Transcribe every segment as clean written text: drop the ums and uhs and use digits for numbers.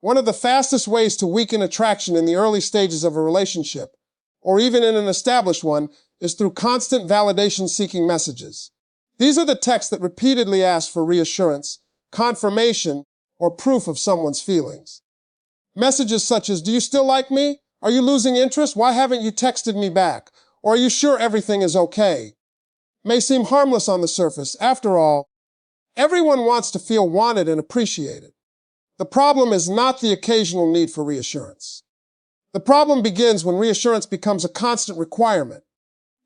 One of the fastest ways to weaken attraction in the early stages of a relationship, or even in an established one, is through constant validation-seeking messages. These are the texts that repeatedly ask for reassurance, confirmation, or proof of someone's feelings. Messages such as, "Do you still like me? Are you losing interest? Why haven't you texted me back? Or are you sure everything is okay?" may seem harmless on the surface. After all, everyone wants to feel wanted and appreciated. The problem is not the occasional need for reassurance. The problem begins when reassurance becomes a constant requirement.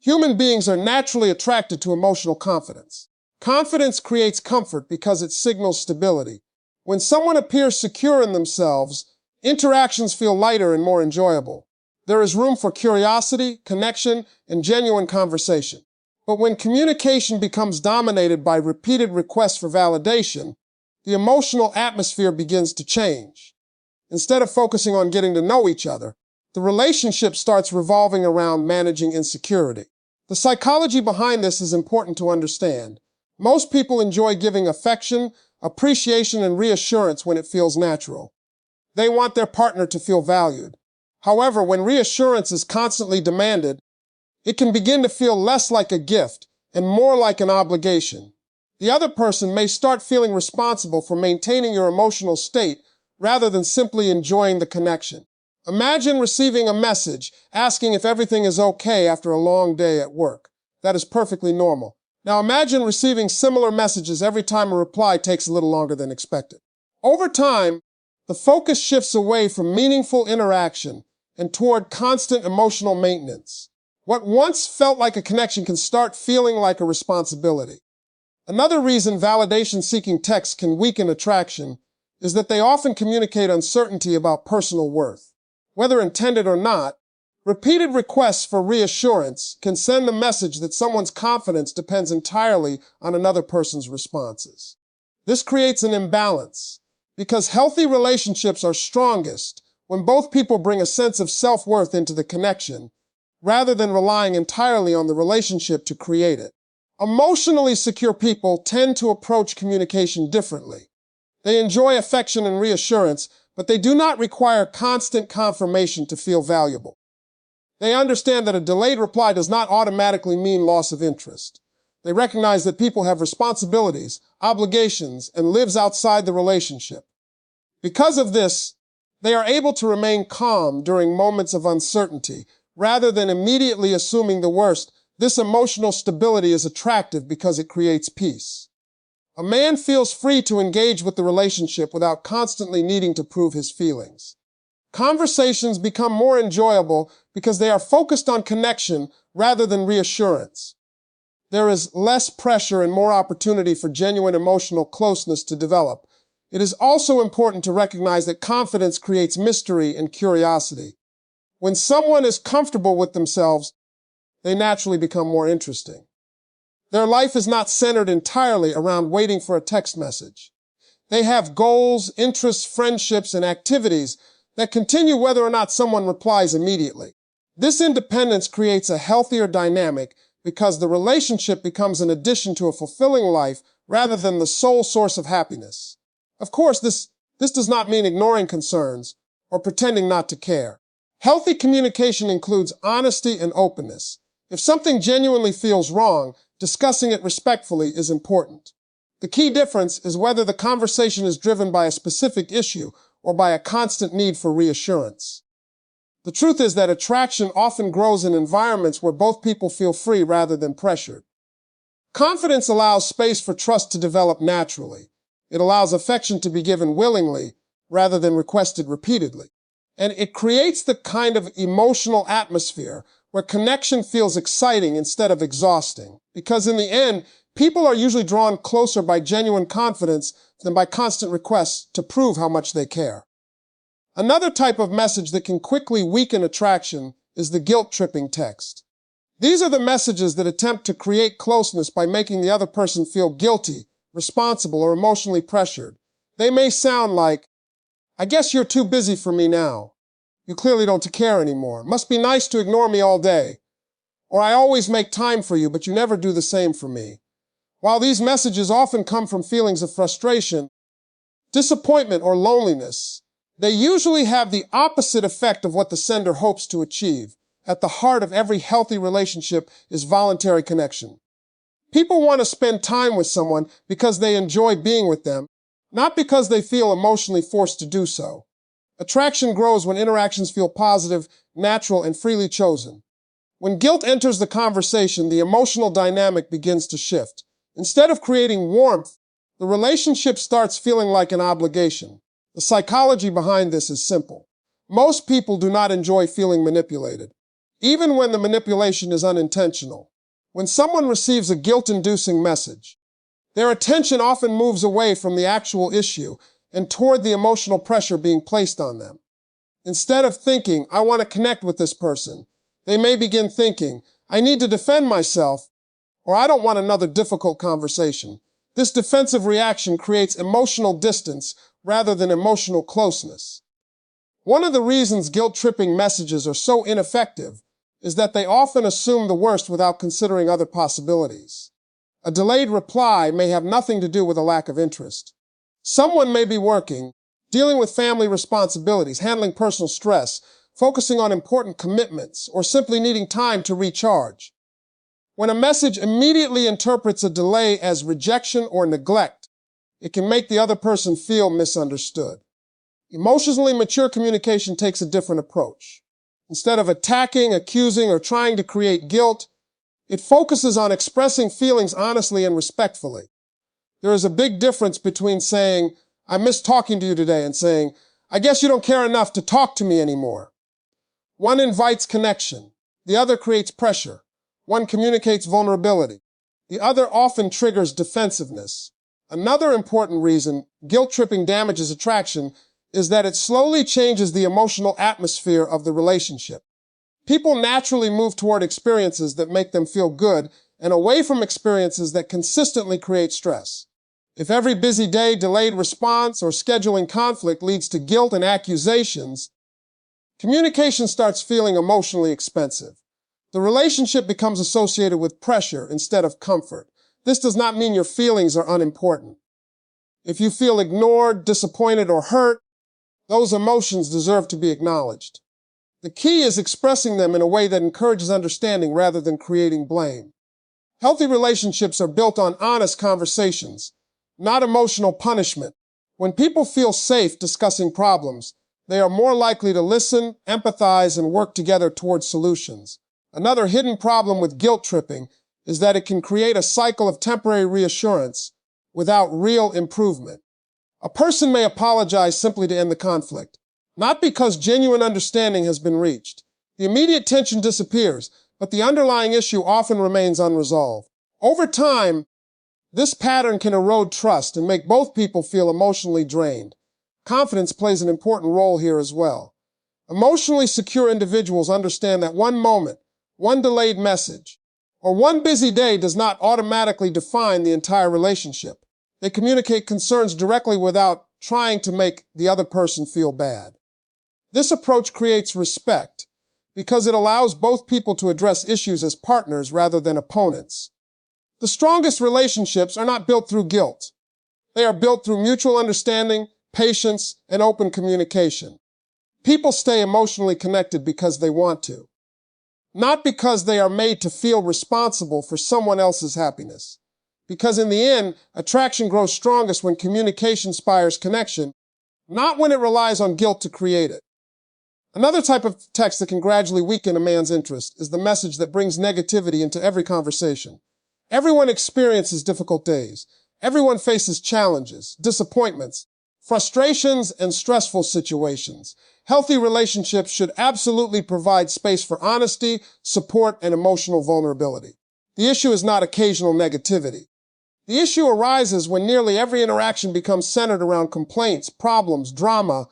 Human beings are naturally attracted to emotional confidence. Confidence creates comfort because it signals stability. When someone appears secure in themselves, interactions feel lighter and more enjoyable. There is room for curiosity, connection, and genuine conversation. But when communication becomes dominated by repeated requests for validation, the emotional atmosphere begins to change. Instead of focusing on getting to know each other, the relationship starts revolving around managing insecurity. The psychology behind this is important to understand. Most people enjoy giving affection, appreciation, and reassurance when it feels natural. They want their partner to feel valued. However, when reassurance is constantly demanded, it can begin to feel less like a gift and more like an obligation. The other person may start feeling responsible for maintaining your emotional state rather than simply enjoying the connection. Imagine receiving a message asking if everything is okay after a long day at work. That is perfectly normal. Now imagine receiving similar messages every time a reply takes a little longer than expected. Over time, the focus shifts away from meaningful interaction and toward constant emotional maintenance. What once felt like a connection can start feeling like a responsibility. Another reason validation-seeking texts can weaken attraction is that they often communicate uncertainty about personal worth. Whether intended or not, repeated requests for reassurance can send the message that someone's confidence depends entirely on another person's responses. This creates an imbalance, because healthy relationships are strongest when both people bring a sense of self-worth into the connection, rather than relying entirely on the relationship to create it. Emotionally secure people tend to approach communication differently. They enjoy affection and reassurance, but they do not require constant confirmation to feel valuable. They understand that a delayed reply does not automatically mean loss of interest. They recognize that people have responsibilities, obligations, and lives outside the relationship. Because of this, they are able to remain calm during moments of uncertainty, rather than immediately assuming the worst. This emotional stability is attractive because it creates peace. A man feels free to engage with the relationship without constantly needing to prove his feelings. Conversations become more enjoyable because they are focused on connection rather than reassurance. There is less pressure and more opportunity for genuine emotional closeness to develop. It is also important to recognize that confidence creates mystery and curiosity. When someone is comfortable with themselves, they naturally become more interesting. Their life is not centered entirely around waiting for a text message. They have goals, interests, friendships, and activities that continue whether or not someone replies immediately. This independence creates a healthier dynamic because the relationship becomes an addition to a fulfilling life rather than the sole source of happiness. Of course, this does not mean ignoring concerns or pretending not to care. Healthy communication includes honesty and openness. If something genuinely feels wrong, discussing it respectfully is important. The key difference is whether the conversation is driven by a specific issue or by a constant need for reassurance. The truth is that attraction often grows in environments where both people feel free rather than pressured. Confidence allows space for trust to develop naturally. It allows affection to be given willingly rather than requested repeatedly. And it creates the kind of emotional atmosphere where connection feels exciting instead of exhausting. Because in the end, people are usually drawn closer by genuine confidence than by constant requests to prove how much they care. Another type of message that can quickly weaken attraction is the guilt-tripping text. These are the messages that attempt to create closeness by making the other person feel guilty, responsible, or emotionally pressured. They may sound like, "I guess you're too busy for me now. You clearly don't care anymore. Must be nice to ignore me all day." Or, "I always make time for you, but you never do the same for me." While these messages often come from feelings of frustration, disappointment, or loneliness, They usually have the opposite effect of what the sender hopes to achieve. At the heart of every healthy relationship is voluntary connection. People want to spend time with someone because they enjoy being with them, not because they feel emotionally forced to do so. Attraction grows when interactions feel positive, natural, and freely chosen. When guilt enters the conversation, the emotional dynamic begins to shift. Instead of creating warmth, the relationship starts feeling like an obligation. The psychology behind this is simple. Most people do not enjoy feeling manipulated, even when the manipulation is unintentional. When someone receives a guilt-inducing message, their attention often moves away from the actual issue and toward the emotional pressure being placed on them. Instead of thinking, I want to connect with this person, they may begin thinking, I need to defend myself, or I don't want another difficult conversation. This defensive reaction creates emotional distance rather than emotional closeness. One of the reasons guilt-tripping messages are so ineffective is that they often assume the worst without considering other possibilities. A delayed reply may have nothing to do with a lack of interest. Someone may be working, dealing with family responsibilities, handling personal stress, focusing on important commitments, or simply needing time to recharge. When a message immediately interprets a delay as rejection or neglect, it can make the other person feel misunderstood. Emotionally mature communication takes a different approach. Instead of attacking, accusing, or trying to create guilt, it focuses on expressing feelings honestly and respectfully. There is a big difference between saying, I miss talking to you today, and saying, I guess you don't care enough to talk to me anymore. One invites connection. The other creates pressure. One communicates vulnerability. The other often triggers defensiveness. Another important reason guilt-tripping damages attraction is that it slowly changes the emotional atmosphere of the relationship. People naturally move toward experiences that make them feel good and away from experiences that consistently create stress. If every busy day, delayed response, or scheduling conflict leads to guilt and accusations, communication starts feeling emotionally expensive. The relationship becomes associated with pressure instead of comfort. This does not mean your feelings are unimportant. If you feel ignored, disappointed, or hurt, those emotions deserve to be acknowledged. The key is expressing them in a way that encourages understanding rather than creating blame. Healthy relationships are built on honest conversations, not emotional punishment. When people feel safe discussing problems, they are more likely to listen, empathize, and work together towards solutions. Another hidden problem with guilt tripping is that it can create a cycle of temporary reassurance without real improvement. A person may apologize simply to end the conflict, not because genuine understanding has been reached. The immediate tension disappears, but the underlying issue often remains unresolved. Over time, this pattern can erode trust and make both people feel emotionally drained. Confidence plays an important role here as well. Emotionally secure individuals understand that one moment, one delayed message, or one busy day does not automatically define the entire relationship. They communicate concerns directly without trying to make the other person feel bad. This approach creates respect because it allows both people to address issues as partners rather than opponents. The strongest relationships are not built through guilt. They are built through mutual understanding, patience, and open communication. People stay emotionally connected because they want to, not because they are made to feel responsible for someone else's happiness. Because in the end, attraction grows strongest when communication inspires connection, not when it relies on guilt to create it. Another type of text that can gradually weaken a man's interest is the message that brings negativity into every conversation. Everyone experiences difficult days. Everyone faces challenges, disappointments, frustrations, and stressful situations. Healthy relationships should absolutely provide space for honesty, support, and emotional vulnerability. The issue is not occasional negativity. The issue arises when nearly every interaction becomes centered around complaints, problems, drama,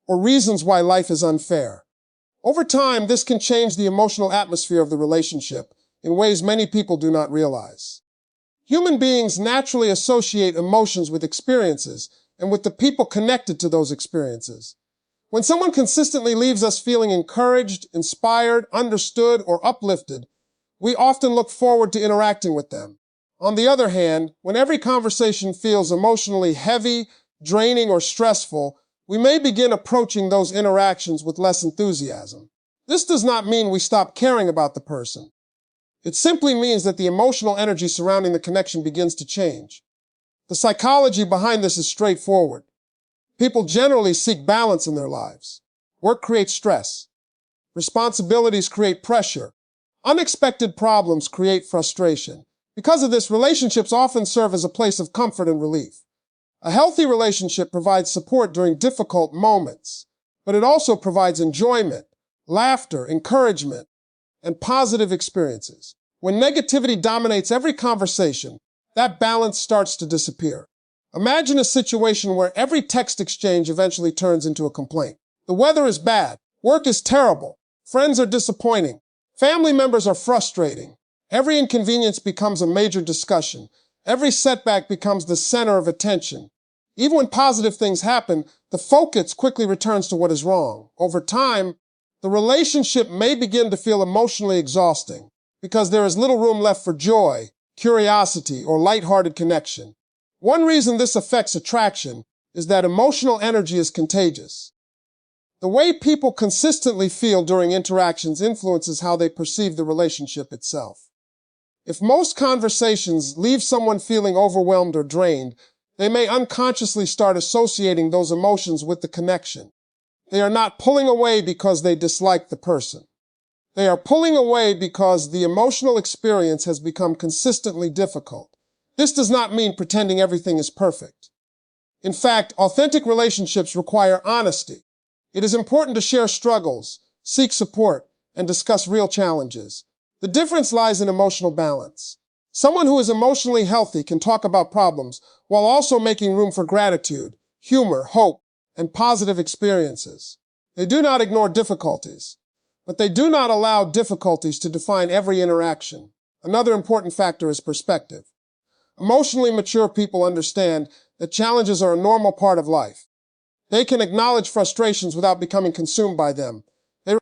or reasons why life is unfair. Over time, this can change the emotional atmosphere of the relationship in ways many people do not realize. Human beings naturally associate emotions with experiences and with the people connected to those experiences. When someone consistently leaves us feeling encouraged, inspired, understood, or uplifted, we often look forward to interacting with them. On the other hand, when every conversation feels emotionally heavy, draining, or stressful, we may begin approaching those interactions with less enthusiasm. This does not mean we stop caring about the person. It simply means that the emotional energy surrounding the connection begins to change. The psychology behind this is straightforward. People generally seek balance in their lives. Work creates stress. Responsibilities create pressure. Unexpected problems create frustration. Because of this, relationships often serve as a place of comfort and relief. A healthy relationship provides support during difficult moments, but it also provides enjoyment, laughter, encouragement, and positive experiences. When negativity dominates every conversation, that balance starts to disappear. Imagine a situation where every text exchange eventually turns into a complaint. The weather is bad. Work is terrible. Friends are disappointing. Family members are frustrating. Every inconvenience becomes a major discussion. Every setback becomes the center of attention. Even when positive things happen, the focus quickly returns to what is wrong. Over time, the relationship may begin to feel emotionally exhausting because there is little room left for joy, curiosity, or lighthearted connection. One reason this affects attraction is that emotional energy is contagious. The way people consistently feel during interactions influences how they perceive the relationship itself. If most conversations leave someone feeling overwhelmed or drained, they may unconsciously start associating those emotions with the connection. They are not pulling away because they dislike the person. They are pulling away because the emotional experience has become consistently difficult. This does not mean pretending everything is perfect. In fact, authentic relationships require honesty. It is important to share struggles, seek support, and discuss real challenges. The difference lies in emotional balance. Someone who is emotionally healthy can talk about problems while also making room for gratitude, humor, hope, and positive experiences. They do not ignore difficulties, but they do not allow difficulties to define every interaction. Another important factor is perspective. Emotionally mature people understand that challenges are a normal part of life. They can acknowledge frustrations without becoming consumed by them. They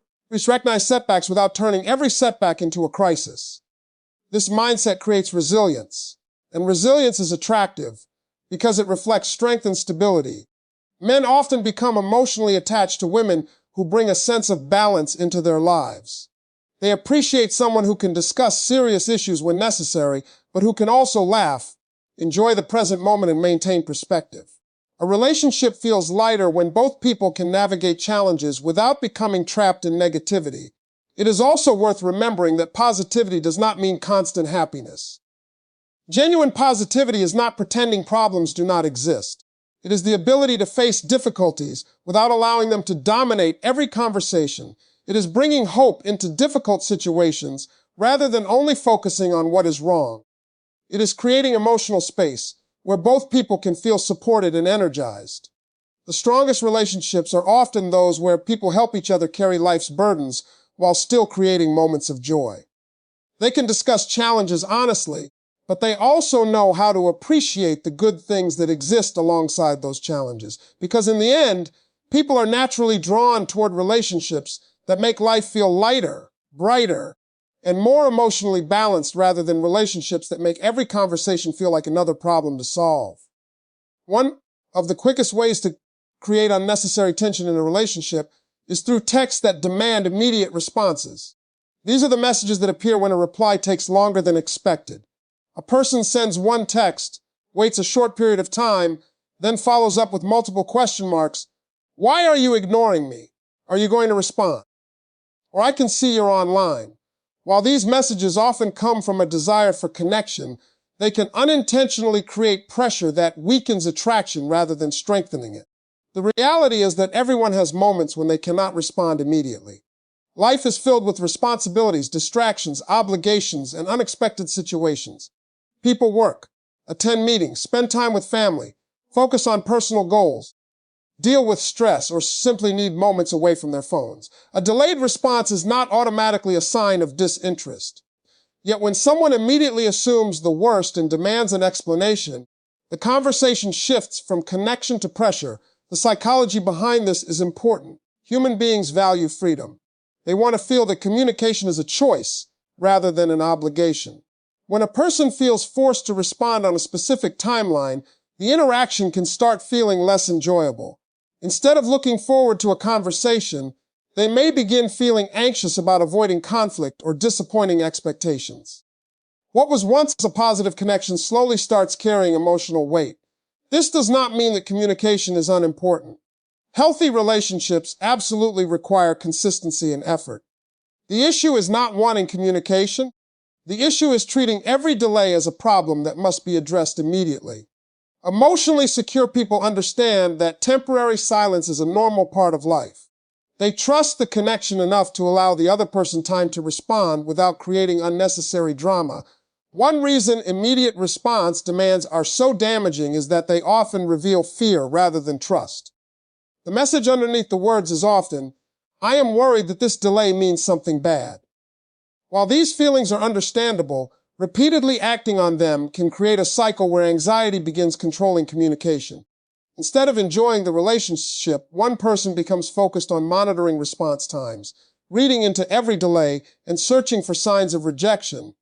recognize setbacks without turning every setback into a crisis. This mindset creates resilience, and resilience is attractive because it reflects strength and stability. Men often become emotionally attached to women who bring a sense of balance into their lives. They appreciate someone who can discuss serious issues when necessary, but who can also laugh, enjoy the present moment, and maintain perspective. A relationship feels lighter when both people can navigate challenges without becoming trapped in negativity. It is also worth remembering that positivity does not mean constant happiness. Genuine positivity is not pretending problems do not exist. It is the ability to face difficulties without allowing them to dominate every conversation. It is bringing hope into difficult situations rather than only focusing on what is wrong. It is creating emotional space where both people can feel supported and energized. The strongest relationships are often those where people help each other carry life's burdens while still creating moments of joy. They can discuss challenges honestly, but they also know how to appreciate the good things that exist alongside those challenges. Because in the end, people are naturally drawn toward relationships that make life feel lighter, brighter, and more emotionally balanced rather than relationships that make every conversation feel like another problem to solve. One of the quickest ways to create unnecessary tension in a relationship is through texts that demand immediate responses. These are the messages that appear when a reply takes longer than expected. A person sends one text, waits a short period of time, then follows up with multiple question marks. Why are you ignoring me? Are you going to respond? Or I can see you're online. While these messages often come from a desire for connection, they can unintentionally create pressure that weakens attraction rather than strengthening it. The reality is that everyone has moments when they cannot respond immediately. Life is filled with responsibilities, distractions, obligations, and unexpected situations. People work, attend meetings, spend time with family, focus on personal goals, deal with stress, or simply need moments away from their phones. A delayed response is not automatically a sign of disinterest. Yet when someone immediately assumes the worst and demands an explanation, the conversation shifts from connection to pressure. The psychology behind this is important. Human beings value freedom. They want to feel that communication is a choice rather than an obligation. When a person feels forced to respond on a specific timeline, the interaction can start feeling less enjoyable. Instead of looking forward to a conversation, they may begin feeling anxious about avoiding conflict or disappointing expectations. What was once a positive connection slowly starts carrying emotional weight. This does not mean that communication is unimportant. Healthy relationships absolutely require consistency and effort. The issue is not wanting communication. The issue is treating every delay as a problem that must be addressed immediately. Emotionally secure people understand that temporary silence is a normal part of life. They trust the connection enough to allow the other person time to respond without creating unnecessary drama. One reason immediate response demands are so damaging is that they often reveal fear rather than trust. The message underneath the words is often, "I am worried that this delay means something bad." While these feelings are understandable, repeatedly acting on them can create a cycle where anxiety begins controlling communication. Instead of enjoying the relationship, one person becomes focused on monitoring response times, reading into every delay, and searching for signs of rejection.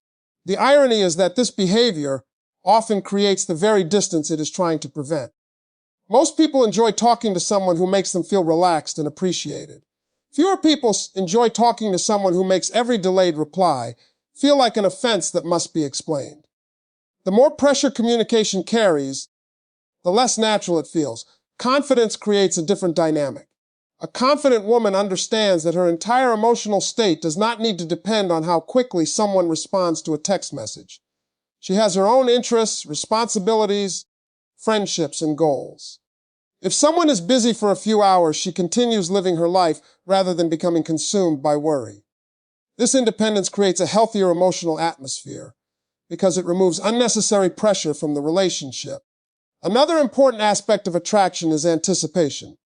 The irony is that this behavior often creates the very distance it is trying to prevent. Most people enjoy talking to someone who makes them feel relaxed and appreciated. Fewer people enjoy talking to someone who makes every delayed reply feel like an offense that must be explained. The more pressure communication carries, the less natural it feels. Confidence creates a different dynamic. A confident woman understands that her entire emotional state does not need to depend on how quickly someone responds to a text message. She has her own interests, responsibilities, friendships, and goals. If someone is busy for a few hours, she continues living her life rather than becoming consumed by worry. This independence creates a healthier emotional atmosphere because it removes unnecessary pressure from the relationship. Another important aspect of attraction is anticipation.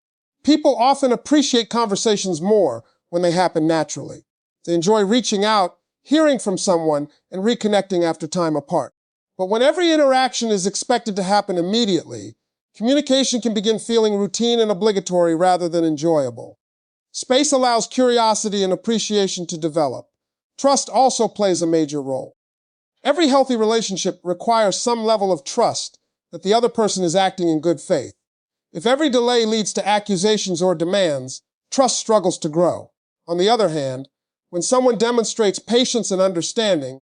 People often appreciate conversations more when they happen naturally. They enjoy reaching out, hearing from someone, and reconnecting after time apart. But when every interaction is expected to happen immediately, communication can begin feeling routine and obligatory rather than enjoyable. Space allows curiosity and appreciation to develop. Trust also plays a major role. Every healthy relationship requires some level of trust that the other person is acting in good faith. If every delay leads to accusations or demands, trust struggles to grow. On the other hand, when someone demonstrates patience and understanding,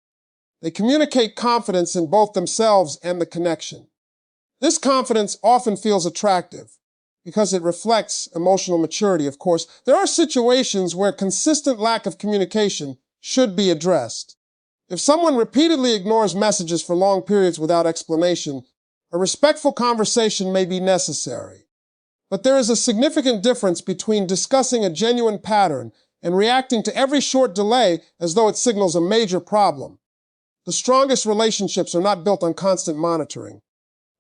they communicate confidence in both themselves and the connection. This confidence often feels attractive because it reflects emotional maturity, of course. There are situations where consistent lack of communication should be addressed. If someone repeatedly ignores messages for long periods without explanation, a respectful conversation may be necessary. But there is a significant difference between discussing a genuine pattern and reacting to every short delay as though it signals a major problem. The strongest relationships are not built on constant monitoring.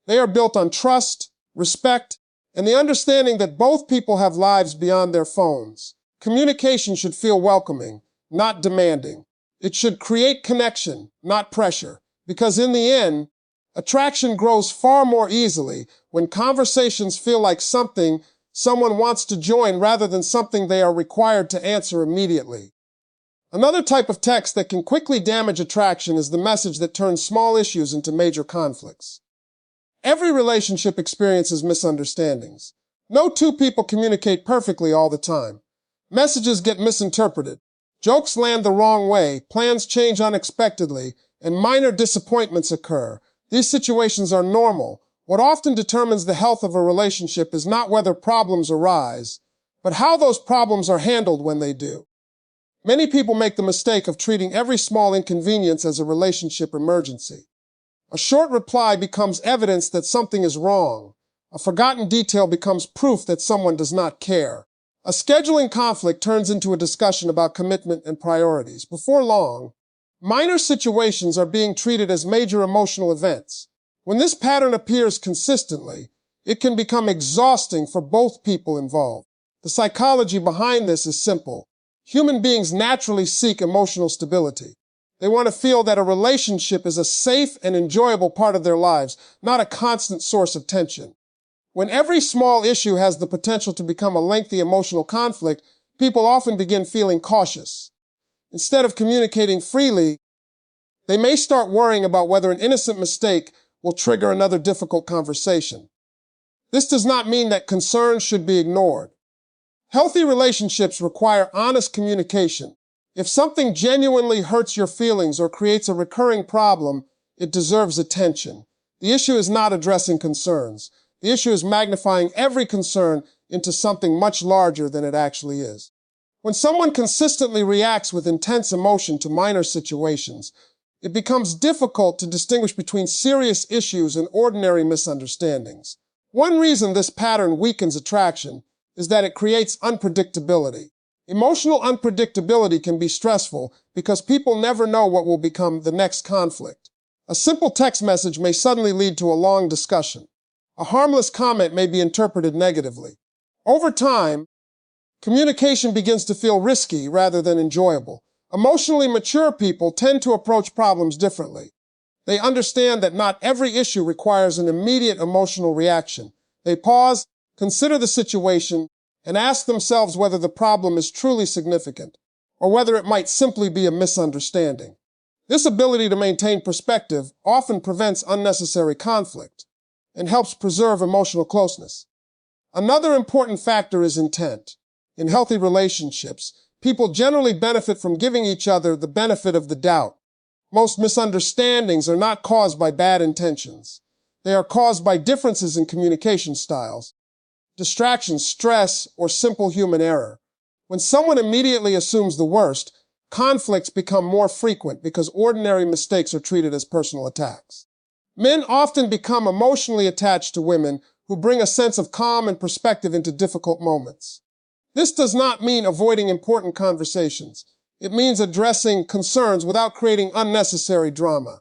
They are built on trust, respect, and the understanding that both people have lives beyond their phones. Communication should feel welcoming, not demanding. It should create connection, not pressure, because in the end, attraction grows far more easily when conversations feel like something someone wants to join rather than something they are required to answer immediately. Another type of text that can quickly damage attraction is the message that turns small issues into major conflicts. Every relationship experiences misunderstandings. No two people communicate perfectly all the time. Messages get misinterpreted. Jokes land the wrong way, plans change unexpectedly, and minor disappointments occur. These situations are normal. What often determines the health of a relationship is not whether problems arise, but how those problems are handled when they do. Many people make the mistake of treating every small inconvenience as a relationship emergency. A short reply becomes evidence that something is wrong. A forgotten detail becomes proof that someone does not care. A scheduling conflict turns into a discussion about commitment and priorities. Before long, minor situations are being treated as major emotional events. When this pattern appears consistently, it can become exhausting for both people involved. The psychology behind this is simple. Human beings naturally seek emotional stability. They want to feel that a relationship is a safe and enjoyable part of their lives, not a constant source of tension. When every small issue has the potential to become a lengthy emotional conflict, people often begin feeling cautious. Instead of communicating freely, they may start worrying about whether an innocent mistake will trigger another difficult conversation. This does not mean that concerns should be ignored. Healthy relationships require honest communication. If something genuinely hurts your feelings or creates a recurring problem, it deserves attention. The issue is not addressing concerns. The issue is magnifying every concern into something much larger than it actually is. When someone consistently reacts with intense emotion to minor situations, it becomes difficult to distinguish between serious issues and ordinary misunderstandings. One reason this pattern weakens attraction is that it creates unpredictability. Emotional unpredictability can be stressful because people never know what will become the next conflict. A simple text message may suddenly lead to a long discussion. A harmless comment may be interpreted negatively. Over time, communication begins to feel risky rather than enjoyable. Emotionally mature people tend to approach problems differently. They understand that not every issue requires an immediate emotional reaction. They pause, consider the situation, and ask themselves whether the problem is truly significant or whether it might simply be a misunderstanding. This ability to maintain perspective often prevents unnecessary conflict and helps preserve emotional closeness. Another important factor is intent. In healthy relationships, people generally benefit from giving each other the benefit of the doubt. Most misunderstandings are not caused by bad intentions. They are caused by differences in communication styles, distractions, stress, or simple human error. When someone immediately assumes the worst, conflicts become more frequent because ordinary mistakes are treated as personal attacks. Men often become emotionally attached to women who bring a sense of calm and perspective into difficult moments. This does not mean avoiding important conversations. It means addressing concerns without creating unnecessary drama.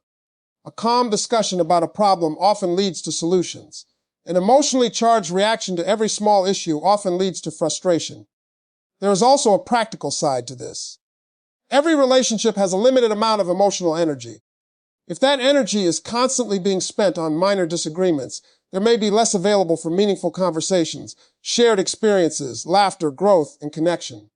A calm discussion about a problem often leads to solutions. An emotionally charged reaction to every small issue often leads to frustration. There is also a practical side to this. Every relationship has a limited amount of emotional energy. If that energy is constantly being spent on minor disagreements, there may be less available for meaningful conversations, shared experiences, laughter, growth, and connection.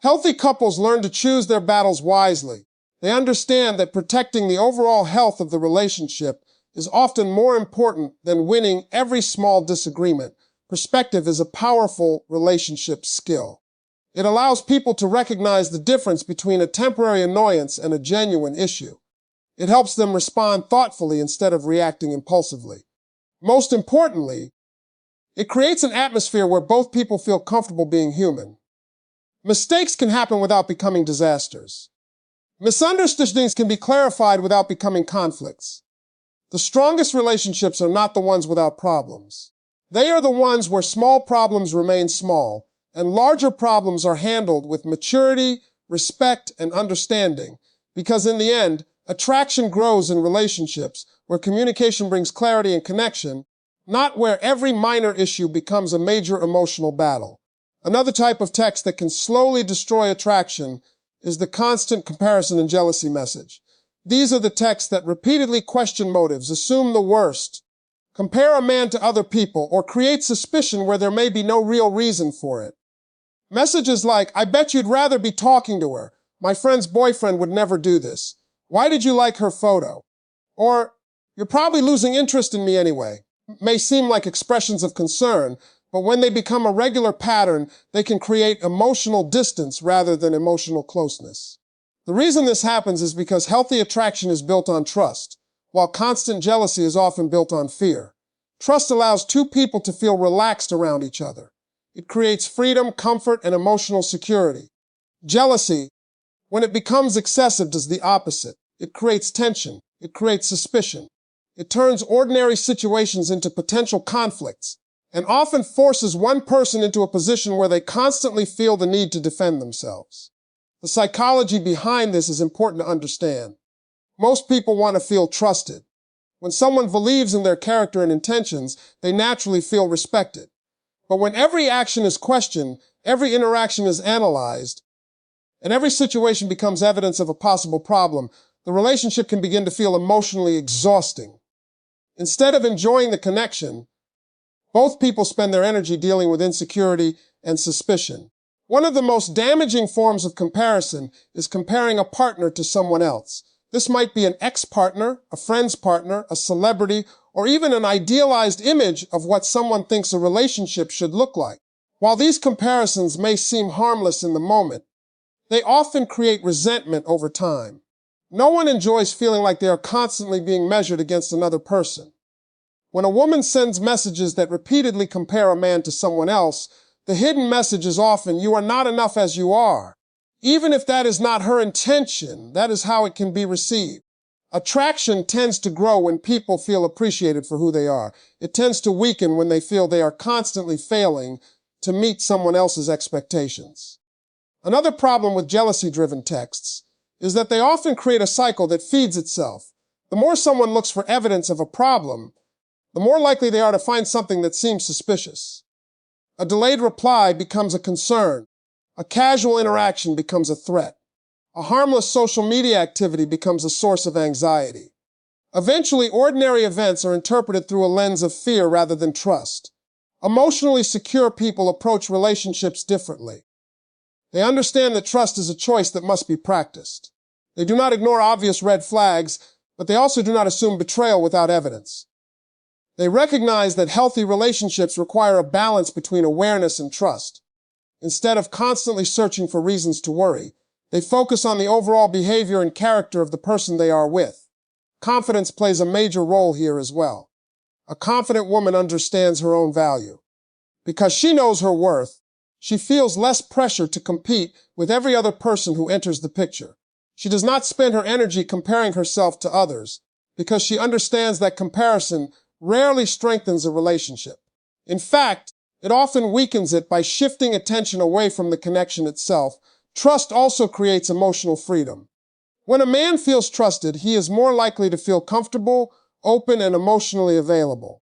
Healthy couples learn to choose their battles wisely. They understand that protecting the overall health of the relationship is often more important than winning every small disagreement. Perspective is a powerful relationship skill. It allows people to recognize the difference between a temporary annoyance and a genuine issue. It helps them respond thoughtfully instead of reacting impulsively. Most importantly, it creates an atmosphere where both people feel comfortable being human. Mistakes can happen without becoming disasters. Misunderstandings can be clarified without becoming conflicts. The strongest relationships are not the ones without problems. They are the ones where small problems remain small, and larger problems are handled with maturity, respect, and understanding, because in the end, attraction grows in relationships where communication brings clarity and connection, not where every minor issue becomes a major emotional battle. Another type of text that can slowly destroy attraction is the constant comparison and jealousy message. These are the texts that repeatedly question motives, assume the worst, compare a man to other people, or create suspicion where there may be no real reason for it. Messages like, "I bet you'd rather be talking to her. My friend's boyfriend would never do this. Why did you like her photo?" Or, "You're probably losing interest in me anyway," may seem like expressions of concern, but when they become a regular pattern, they can create emotional distance rather than emotional closeness. The reason this happens is because healthy attraction is built on trust, while constant jealousy is often built on fear. Trust allows two people to feel relaxed around each other. It creates freedom, comfort, and emotional security. Jealousy, when it becomes excessive, does the opposite. It creates tension. It creates suspicion. It turns ordinary situations into potential conflicts, and often forces one person into a position where they constantly feel the need to defend themselves. The psychology behind this is important to understand. Most people want to feel trusted. When someone believes in their character and intentions, they naturally feel respected. But when every action is questioned, every interaction is analyzed, and every situation becomes evidence of a possible problem, the relationship can begin to feel emotionally exhausting. Instead of enjoying the connection, both people spend their energy dealing with insecurity and suspicion. One of the most damaging forms of comparison is comparing a partner to someone else. This might be an ex-partner, a friend's partner, a celebrity, or even an idealized image of what someone thinks a relationship should look like. While these comparisons may seem harmless in the moment, they often create resentment over time. No one enjoys feeling like they are constantly being measured against another person. When a woman sends messages that repeatedly compare a man to someone else, the hidden message is often, "You are not enough as you are." Even if that is not her intention, that is how it can be received. Attraction tends to grow when people feel appreciated for who they are. It tends to weaken when they feel they are constantly failing to meet someone else's expectations. Another problem with jealousy-driven texts is that they often create a cycle that feeds itself. The more someone looks for evidence of a problem, the more likely they are to find something that seems suspicious. A delayed reply becomes a concern. A casual interaction becomes a threat. A harmless social media activity becomes a source of anxiety. Eventually, ordinary events are interpreted through a lens of fear rather than trust. Emotionally secure people approach relationships differently. They understand that trust is a choice that must be practiced. They do not ignore obvious red flags, but they also do not assume betrayal without evidence. They recognize that healthy relationships require a balance between awareness and trust. Instead of constantly searching for reasons to worry, they focus on the overall behavior and character of the person they are with. Confidence plays a major role here as well. A confident woman understands her own value. Because she knows her worth, she feels less pressure to compete with every other person who enters the picture. She does not spend her energy comparing herself to others, because she understands that comparison rarely strengthens a relationship. In fact, it often weakens it by shifting attention away from the connection itself. Trust also creates emotional freedom. When a man feels trusted, he is more likely to feel comfortable, open, and emotionally available.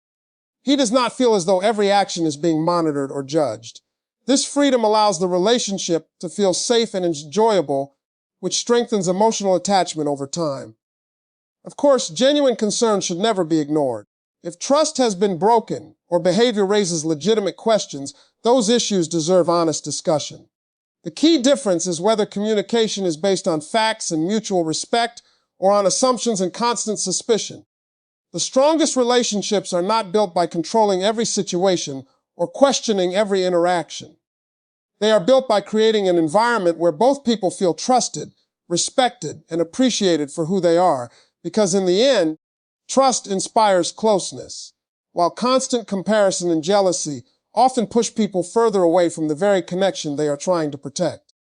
He does not feel as though every action is being monitored or judged. This freedom allows the relationship to feel safe and enjoyable, which strengthens emotional attachment over time. Of course, genuine concern should never be ignored. If trust has been broken or behavior raises legitimate questions, those issues deserve honest discussion. The key difference is whether communication is based on facts and mutual respect or on assumptions and constant suspicion. The strongest relationships are not built by controlling every situation or questioning every interaction. They are built by creating an environment where both people feel trusted, respected, and appreciated for who they are, because in the end, trust inspires closeness, while constant comparison and jealousy often push people further away from the very connection they are trying to protect.